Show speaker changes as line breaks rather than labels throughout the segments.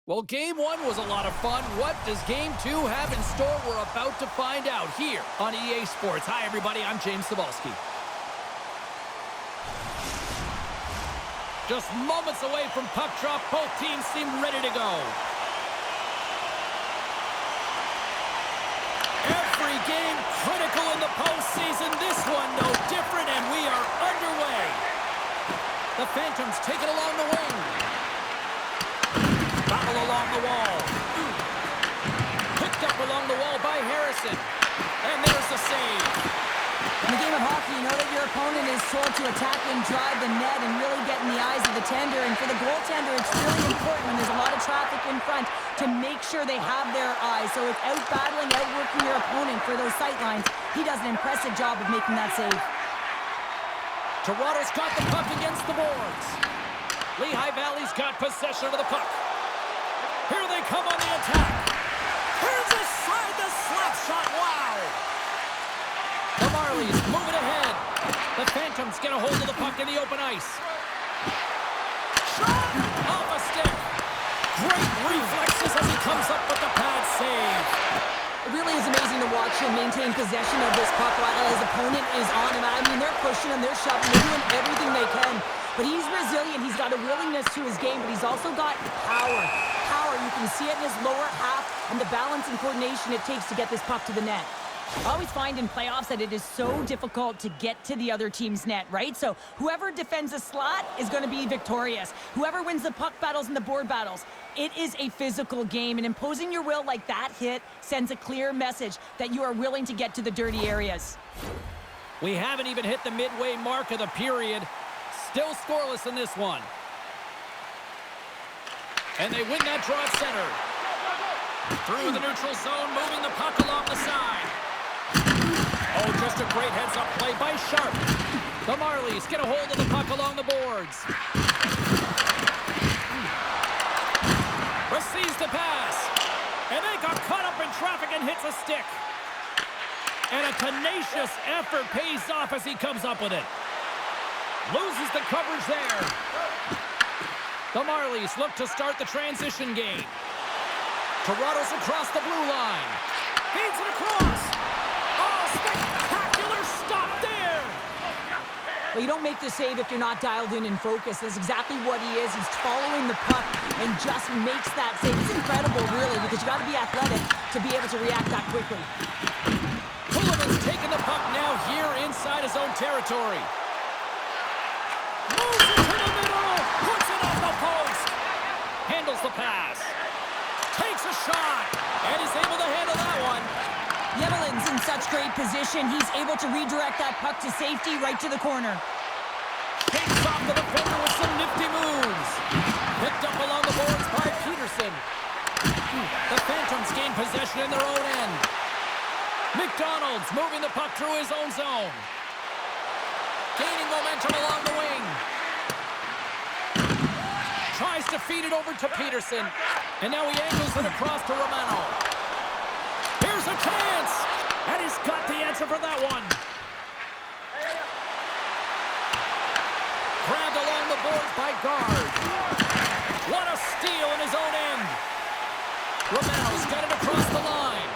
Well, game one was a lot of fun. What does game two have in store? We're about to find out here on EA Sports. Hi, everybody. I'm James Cebulski. Just moments away from puck drop. Both teams seem ready to go. Every game critical in the postseason. This one no different, and we are underway. The Phantoms take it along the wing. Battle along the wall. Picked up along the wall by Harrison. And there's the save.
In the game of hockey, you know that your opponent is told to attack and drive the net and really get in the eyes of the tender. And for the goaltender, it's really important when there's a lot of traffic in front to make sure they have their eyes. So it's out-battling, outworking your opponent for those sight lines. He does an impressive job of making that save.
Toronto's got the puck against the boards. Lehigh Valley's got possession of the puck. Here they come on the attack. Here's a slide, the slap shot. Wow! The Marlies move it ahead. The Phantoms get a hold of the puck in the open ice. Shot! Off a stick. Great reflexes as he comes up with the pad save.
It really is amazing to watch him maintain possession of this puck while his opponent is on him. I mean, they're pushing him, they're shoving, they're doing everything they can. But he's resilient, he's got a willingness to his game, but he's also got power. You can see it in his lower half and the balance and coordination it takes to get this puck to the net. I always find in playoffs that it is so difficult to get to the other team's net, right? So whoever defends a slot is going to be victorious. Whoever wins the puck battles and the board battles. It is a physical game, and imposing your will like that hit sends a clear message that you are willing to get to the dirty areas.
We haven't even hit the midway mark of the period. Still scoreless in this one. And they win that draw at center. Through the neutral zone, moving the puck along the side. Oh, just a great heads-up play by Sharp. The Marlies get a hold of the puck along the boards. Receives the pass. And they got caught up in traffic and hits a stick. And a tenacious effort pays off as he comes up with it. Loses the coverage there. The Marlies look to start the transition game. Toronto's across the blue line. Feeds it across. Oh, spectacular stop there.
Well, you don't make the save if you're not dialed in and focused. That's exactly what he is. He's following the puck and just makes that save. It's incredible, really, because you got to be athletic to be able to react that quickly.
Kulleman's taking the puck now here inside his own territory. Moves it to the middle. Puts it off the post. Handles the pass. Takes a shot. And he's able to handle that one.
Yemelin's in such great position. He's able to redirect that puck to safety right to the corner.
Takes off the defender with some nifty moves. Picked up along the boards by Peterson. The Phantoms gain possession in their own end. McDonald's moving the puck through his own zone. Gaining momentum along the wing. Tries to feed it over to Peterson. And now he angles it across to Romano. Here's a chance. And he's got the answer for that one. Grabbed along the boards by Guard. What a steal in his own end. Romano's got it across the line.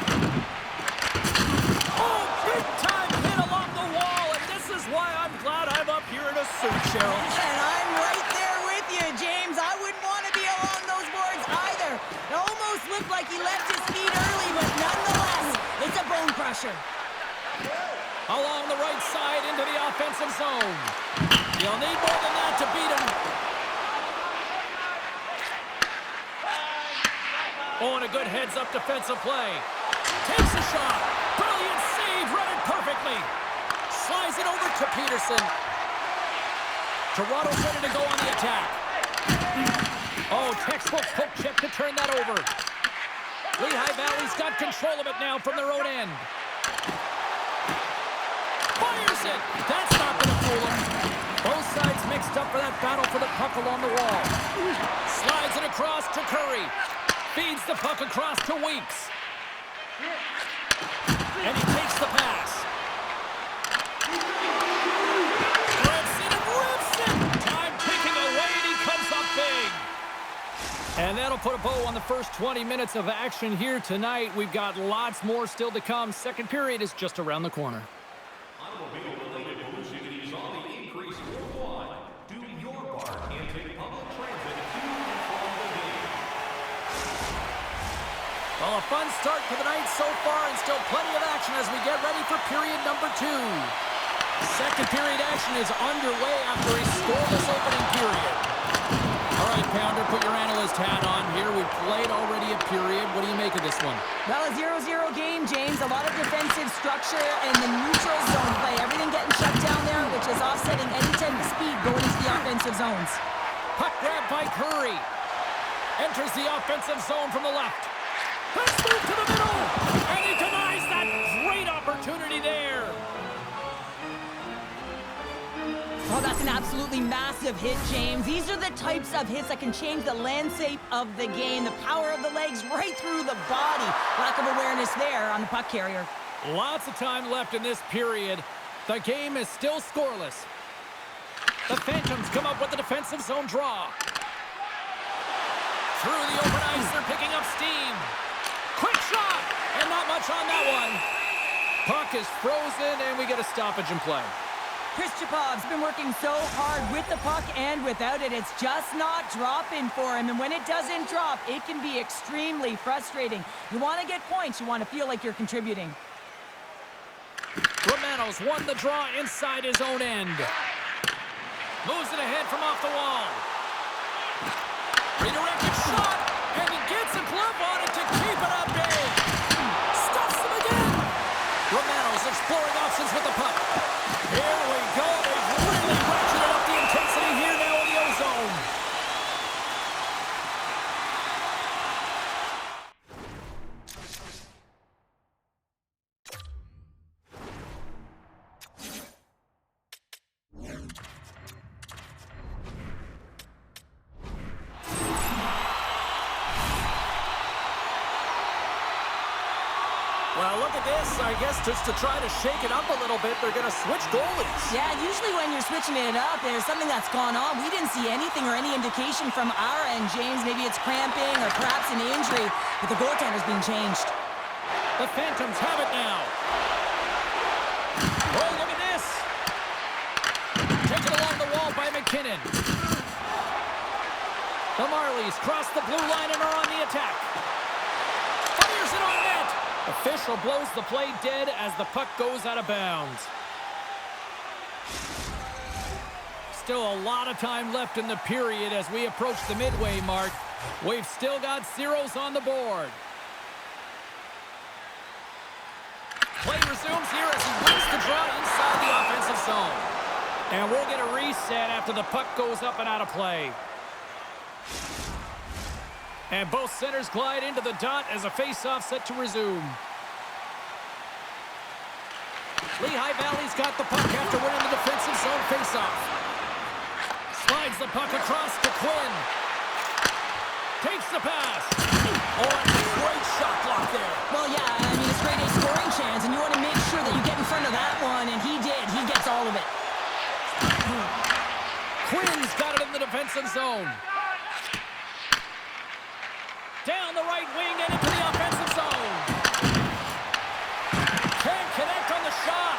Oh, big time hit along the wall. And this is why I'm glad I'm up here in a suit, Cheryl.
And I'm right there with you, James. I wouldn't want to be along those boards either. It almost looked like he left his feet early, but nonetheless, it's a bone crusher.
Along the right side into the offensive zone. You'll need more than that to beat him. Oh, and a good heads-up defensive play. Takes a shot. Brilliant save, read it perfectly. Slides it over to Peterson. Toronto's ready to go on the attack. Oh, textbook poke check to turn that over. Lehigh Valley's got control of it now from their own end. Fires it. That's not going to fool him. Both sides mixed up for that battle for the puck along the wall. Slides it across to Curry. Feeds the puck across to Weeks. And he takes the pass. Rips it and rips it. Time ticking away and he comes up big. And that'll put a bow on the first 20 minutes of action here tonight. We've got lots more still to come. Second period is just around the corner.
Automobile-related pollution is on the increase worldwide. Do your part and take public transit to and from the game.
Well, a fun start to the night so far and still plenty of action as we get ready for period number 2. Second period action is underway after a scoreless opening period. All right, Pounder, put your analyst hat on here. We've played already a period. What do you make of this one?
Well, a 0-0 game, James. A lot of defensive structure and the neutral zone play. Everything getting shut down there, which is offsetting any type of speed going into the offensive zones.
Puck grab by Curry. Enters the offensive zone from the left. Let's move to the middle. And he denies that great opportunity there.
Oh, that's an absolutely massive hit, James. These are the types of hits that can change the landscape of the game. The power of the legs right through the body. Lack of awareness there on the puck carrier.
Lots of time left in this period. The game is still scoreless. The Phantoms come up with the defensive zone draw. Through the open ice, they're picking up steam. Quick shot! And not much on that one. Puck is frozen, and we get a stoppage in play.
Chris Chapov's been working so hard with the puck and without it. It's just not dropping for him. And when it doesn't drop, it can be extremely frustrating. You want to get points. You want to feel like you're contributing.
Romano's won the draw inside his own end. Moves it ahead from off the wall. Redirected shot, and he gets a glove on it to keep it up big. Stuffs him again. Romano's exploring options with the puck. Here we go. They've really ratcheted up the intensity here now in the O-zone. Well, look at this. I guess just to try to shake it up a little bit, they're going to switch goalies.
Yeah, usually when you're switching it up, there's something that's gone on. We didn't see anything or any indication from our end, James. Maybe it's cramping or perhaps an injury, but the goaltender's being changed.
The Phantoms have it now. Oh, look at this. Taken along the wall by McKinnon. The Marlies cross the blue line and are on the attack. Fires it on net. Official blows the play dead as the puck goes out of bounds. Still a lot of time left in the period as we approach the midway mark. We've still got zeros on the board. Play resumes here as he wins the draw inside the offensive zone. And we'll get a reset after the puck goes up and out of play. And both centers glide into the dot as a face-off set to resume. Lehigh Valley's got the puck after winning the defensive zone face-off. Slides the puck across to Quinn. Takes the pass. Oh, and a great shot block there.
Well, yeah, I mean, it's grade A scoring chance, and you want to make sure that you get in front of that one, and he did. He gets all of it.
Quinn's got it in the defensive zone. Down the right wing and into the offensive zone. Can't connect on the shot.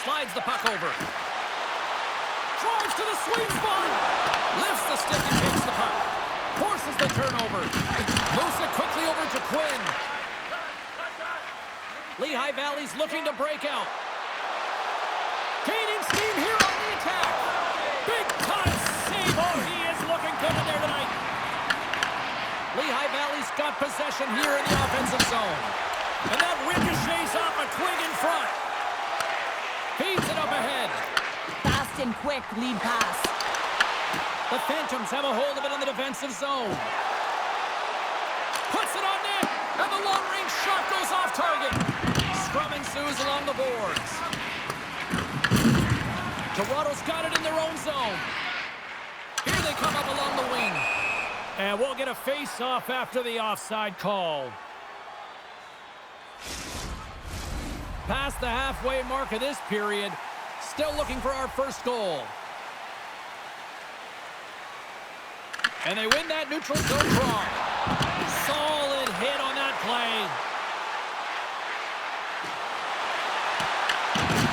Slides the puck over. Drives to the sweet spot. Lifts the stick and takes the puck. Forces the turnover. Moves it quickly over to Quinn. Lehigh Valley's looking to break out. Gaining steam here on the attack. Big time save. Oh, he is looking good in there tonight. Lehigh Valley's got possession here in the offensive zone. And that ricochets off a Quinn in front. Feeds it up ahead.
Fast and quick lead pass.
The Phantoms have a hold of it in the defensive zone. Puts it on net. And the long-range shot goes off target. Scrum ensues along the boards. Toronto's got it in their own zone. Here they come up along the wing. And we'll get a face-off after the offside call. Past the halfway mark of this period. Still looking for our first goal. And they win that neutral zone draw. Solid hit on that play.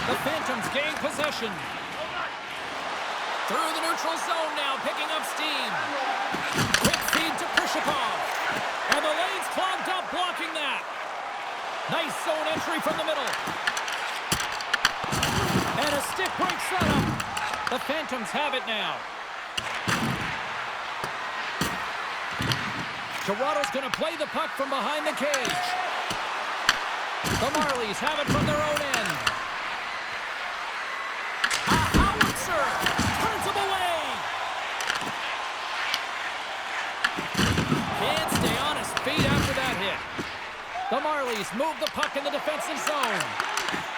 The Phantoms gain possession. Through the neutral zone now, picking up steam. Quick feed to Prishikov. And the lane's clogged up, blocking that. Nice zone entry from the middle. And a stick break setup. The Phantoms have it now. Toronto's going to play the puck from behind the cage. The Marlies have it from their own end. A howitzer turns him away. Can't stay on his feet after that hit. The Marlies move the puck in the defensive zone.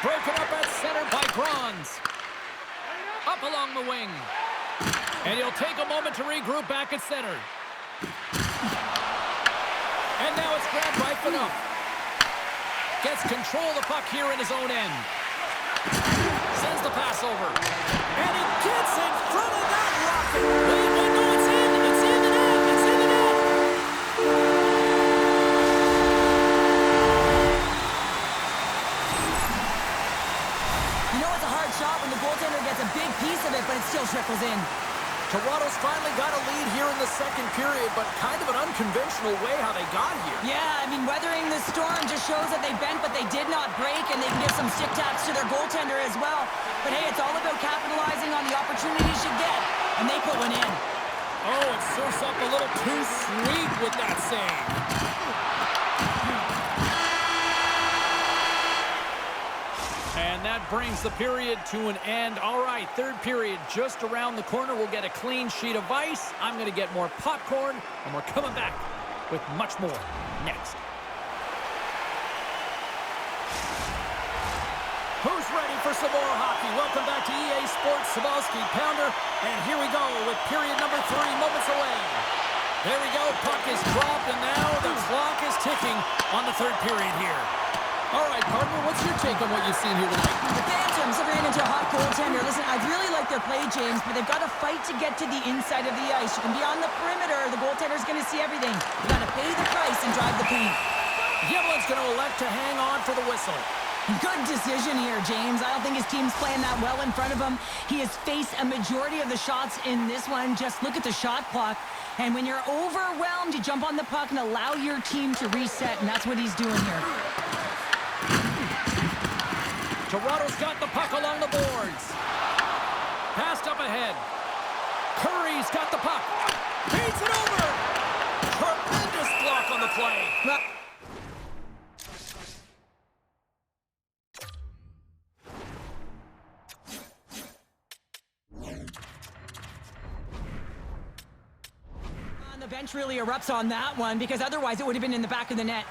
Broken up at center by Grons. Up along the wing. And he'll take a moment to regroup back at center. And now it's grabbed right foot up. Gets control of the puck here in his own end. Sends the pass over. And he gets in front of that rocket. Wait, no, it's in. It's in the net. It's in the net.
You know it's a hard shot when the goaltender gets a big piece of it, but it still trickles in.
Toronto's finally got a lead here in the second period, but kind of an unconventional way how they got here.
Yeah, I mean, weathering the storm just shows that they bent, but they did not break, and they can give some stick taps to their goaltender as well. But hey, it's all about capitalizing on the opportunities you get, and they put one in.
Oh, it serves up a little too sweet with that save. And that brings the period to an end. All right, third period just around the corner. We'll get a clean sheet of ice. I'm going to get more popcorn, and we're coming back with much more next. Who's ready for some more hockey? Welcome back to EA Sports Sabalski Pounder. And here we go with period number 3, moments away. There we go, puck is dropped, and now the clock is ticking on the third period here. All right, partner, what's your take on what you've seen here tonight?
The Phantoms have ran into a hot goaltender. Listen, I really like their play, James, but they've got to fight to get to the inside of the ice. You can be on the perimeter. The goaltender's going to see everything. You got to pay the price and drive the paint.
Yevlin's going to elect to hang on for the whistle.
Good decision here, James. I don't think his team's playing that well in front of him. He has faced a majority of the shots in this one. Just look at the shot clock. And when you're overwhelmed, you jump on the puck and allow your team to reset, and that's what he's doing here.
Toronto's got the puck along the boards. Passed up ahead. Curry's got the puck. Beats it over. Tremendous block on the play.
And the bench really erupts on that one, because otherwise it would have been in the back of the net.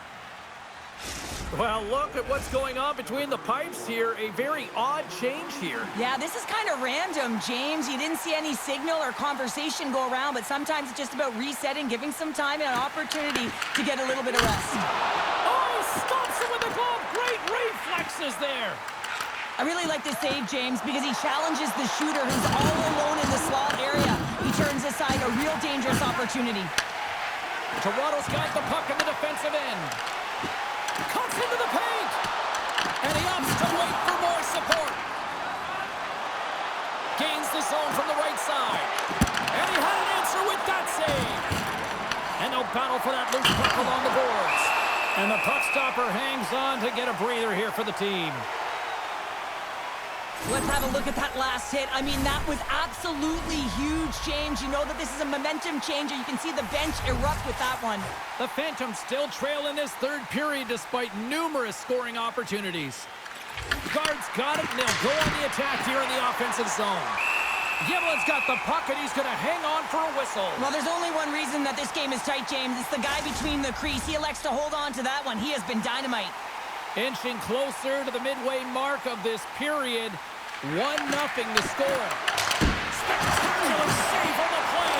Well, look at what's going on between the pipes here. A very odd change here.
Yeah, this is kind of random, James. You didn't see any signal or conversation go around, but sometimes it's just about resetting, giving some time and an opportunity to get a little bit of rest.
Oh, stops him with the glove. Great reflexes there.
I really like this save, James, because he challenges the shooter who's all alone in the slot area. He turns aside a real dangerous opportunity.
Toronto's got the puck in the defensive end. Cuts into the paint. And he opts to wait for more support. Gains the zone from the right side. And he had an answer with that save. And they'll battle for that loose puck along the boards. And the puck stopper hangs on to get a breather here for the team.
Let's have a look at that last hit. I mean, that was absolutely huge, James. You know that this is a momentum changer. You can see the bench erupt with that one.
The Phantoms still trail in this third period despite numerous scoring opportunities. Guards got it, and they'll go on the attack here in the offensive zone. Yevlin's got the puck, and he's going to hang on for a whistle.
Well, there's only one reason that this game is tight, James. It's the guy between the crease. He elects to hold on to that one. He has been dynamite.
Inching closer to the midway mark of this period. 1-0 to score. Spectacular save on the play.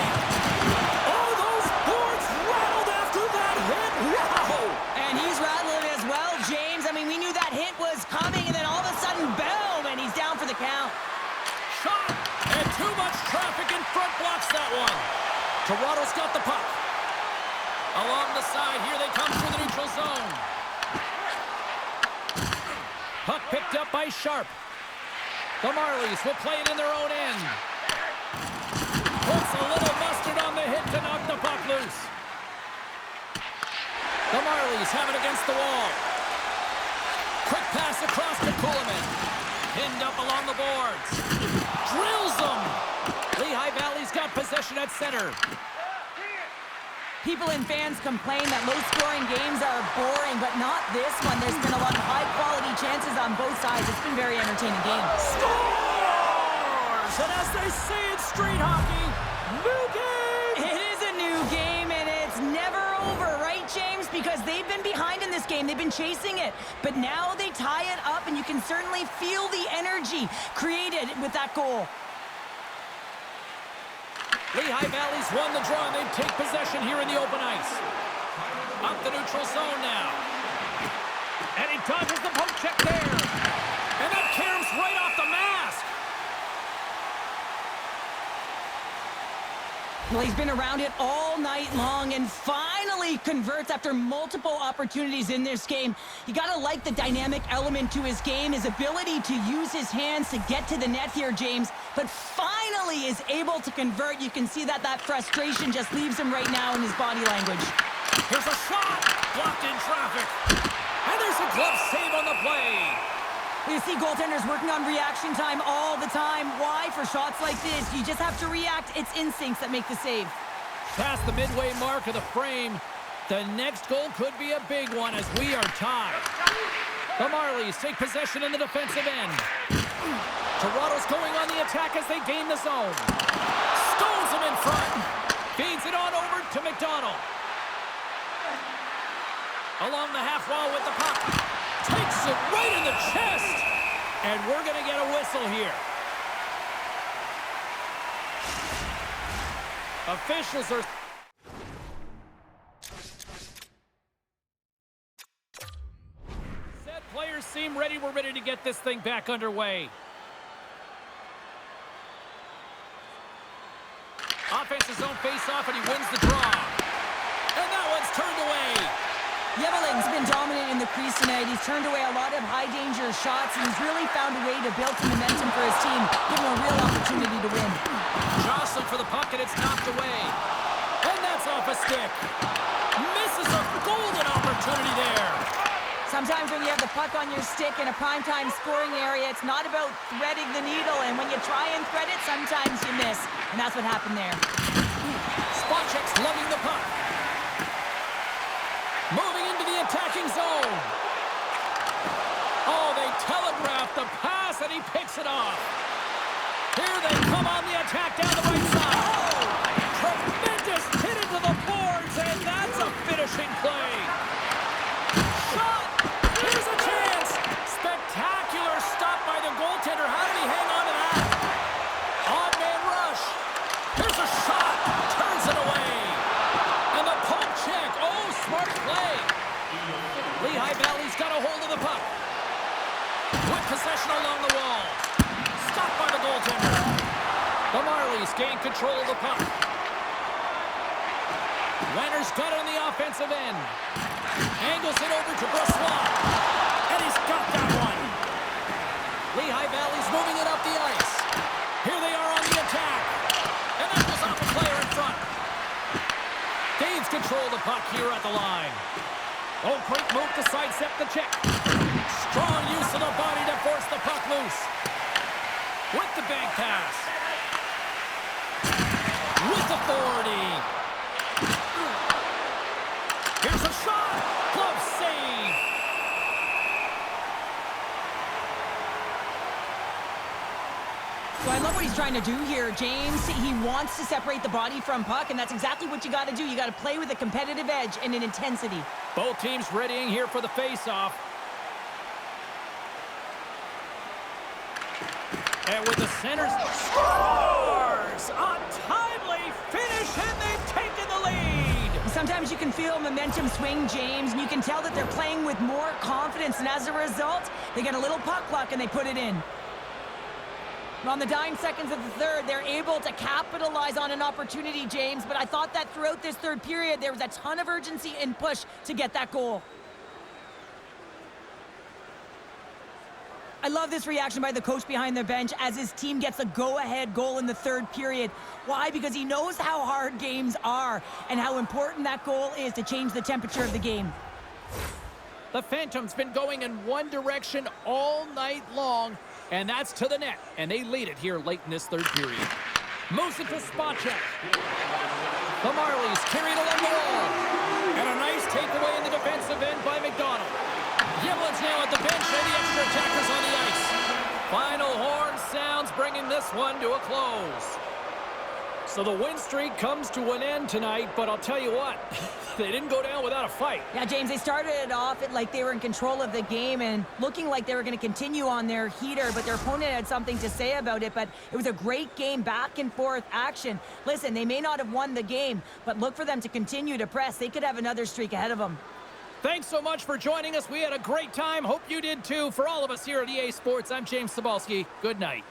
Oh, those boards rattled after that hit. Wow!
And he's rattling as well, James. I mean, we knew that hit was coming, and then all of a sudden, boom, and he's down for the count.
Shot, and too much traffic in front blocks that one. Toronto's got the puck. Along the side, here they come through the neutral zone. Puck picked up by Sharp. The Marlies will play it in their own end. Puts a little mustard on the hit to knock the puck loose. The Marlies have it against the wall. Quick pass across to Kuhlman. Pinned up along the boards. Drills them. Lehigh Valley's got possession at center.
People and fans complain that low-scoring games are boring, but not this one. There's been a lot of high-quality chances on both sides. It's been a very entertaining game.
Scores! And as they say in street hockey, new game!
It is a new game, and it's never over, right, James? Because they've been behind in this game. They've been chasing it. But now they tie it up, and you can certainly feel the energy created with that goal.
Lehigh Valley's won the draw, and they take possession here in the open ice. Up the neutral zone now. And he dodges the poke check there. And that caroms right off the mask.
Well, he's been around it all night long and finally converts after multiple opportunities in this game. You got to like the dynamic element to his game, his ability to use his hands to get to the net here, James. But finally is able to convert. You can see that frustration just leaves him right now in his body language.
Here's a shot. Blocked in traffic. And there's a glove save on the play.
You see goaltenders working on reaction time all the time. Why? For shots like this, you just have to react. It's instincts that make the save.
Past the midway mark of the frame, the next goal could be a big one as we are tied. The Marlies take possession in the defensive end. Toronto's going on the attack as they gain the zone. Stones him in front. Feeds it on over to McDonald. Along the half wall with the puck. Takes it right in the chest. And we're going to get a whistle here. Officials are... Said players seem ready. We're ready to get this thing back underway. Offensive zone face-off, and he wins the draw. And that one's turned away.
Yevelin's been dominant in the crease tonight. He's turned away a lot of high-danger shots, and he's really found a way to build some momentum for his team, give him a real opportunity to win.
Jostling for the puck, and it's knocked away. And that's off a stick. Misses a golden opportunity there.
Sometimes when you have the puck on your stick in a primetime scoring area, it's not about threading the needle, and when you try and thread it, sometimes you miss. And that's what happened there.
Spot checks lugging the puck. Moving into the attacking zone. Oh, they telegraph the pass, and he picks it off. Here they come on the attack down the right side. Oh, tremendous hit into the boards, and that's a finishing play. Shot. Here's a chance. Spectacular stop by the goaltender. How did he hang on to that? On-man rush. Here's a shot. Turns it away. And the poke check. Oh, smart play. Lehigh Valley's got a hold of the puck. With possession along the wall. Stopped by the goaltender. The Marlies gain control of the puck. Leonard's got it on the offensive end. Angles it over to Brossois. And he's got that one. Lehigh Valley's moving it up the ice. Here they are on the attack. And that goes off a player in front. Gains control of the puck here at the line. Oh, great move to sidestep the check. Strong use of the body to force the puck loose. With the bank pass. With authority. Here's a shot. Glove save.
So I love what he's trying to do here, James. He wants to separate the body from puck, and that's exactly what you got to do. You got to play with a competitive edge and an intensity.
Both teams readying here for the face-off. And with the centers, scores! A timely finish, and they've taken the lead!
Sometimes you can feel momentum swing, James, and you can tell that they're playing with more confidence, and as a result, they get a little puck luck and they put it in. On the dying seconds of the third, they're able to capitalize on an opportunity, James, but I thought that throughout this third period, there was a ton of urgency and push to get that goal. I love this reaction by the coach behind the bench as his team gets a go-ahead goal in the third period. Why? Because he knows how hard games are and how important that goal is to change the temperature of the game.
The Phantom's been going in one direction all night long, and that's to the net. And they lead it here late in this third period. Moves it to spot check. The Marlies carry it along the wall. And a nice takeaway in the defensive end by McDonald. Giblin's now at the bench, and the extra attackers on the ice. Final horn sounds, bringing this one to a close. So the win streak comes to an end tonight, but I'll tell you what, they didn't go down without a fight.
Yeah, James, they started it off like they were in control of the game and looking like they were going to continue on their heater, but their opponent had something to say about it. But it was a great game, back and forth action. Listen, they may not have won the game, but look for them to continue to press. They could have another streak ahead of them.
Thanks so much for joining us. We had a great time. Hope you did too. For all of us here at EA Sports, I'm James Cebulski. Good night.